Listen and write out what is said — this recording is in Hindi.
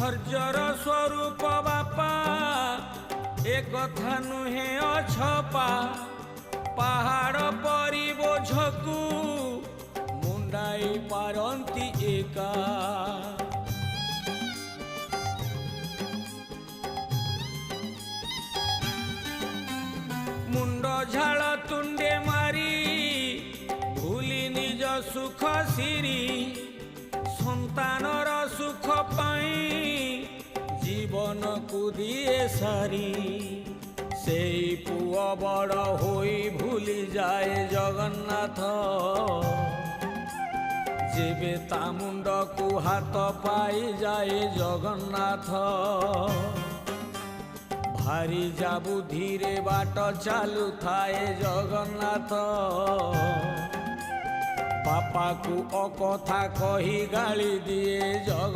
धैर्यर स्वरूप बापा ए कथा नुहे अछपा पहाड़ परी बोझकू मुंडाई पारंती एका मुंड झाड़ तुंडे मारी भूली निज सुख सिरी संतानर सुख पाई जीवन को दिए सारी से पुआ बड़ होई भूली जाए जगन्नाथ जेबे ता मुंड को हाथ पाई जाए जगन्नाथ भारी जाबु धीरे बाट चालू थाए जगन्नाथ बापा को अकथा कही गाली दिए जगन्नाथ।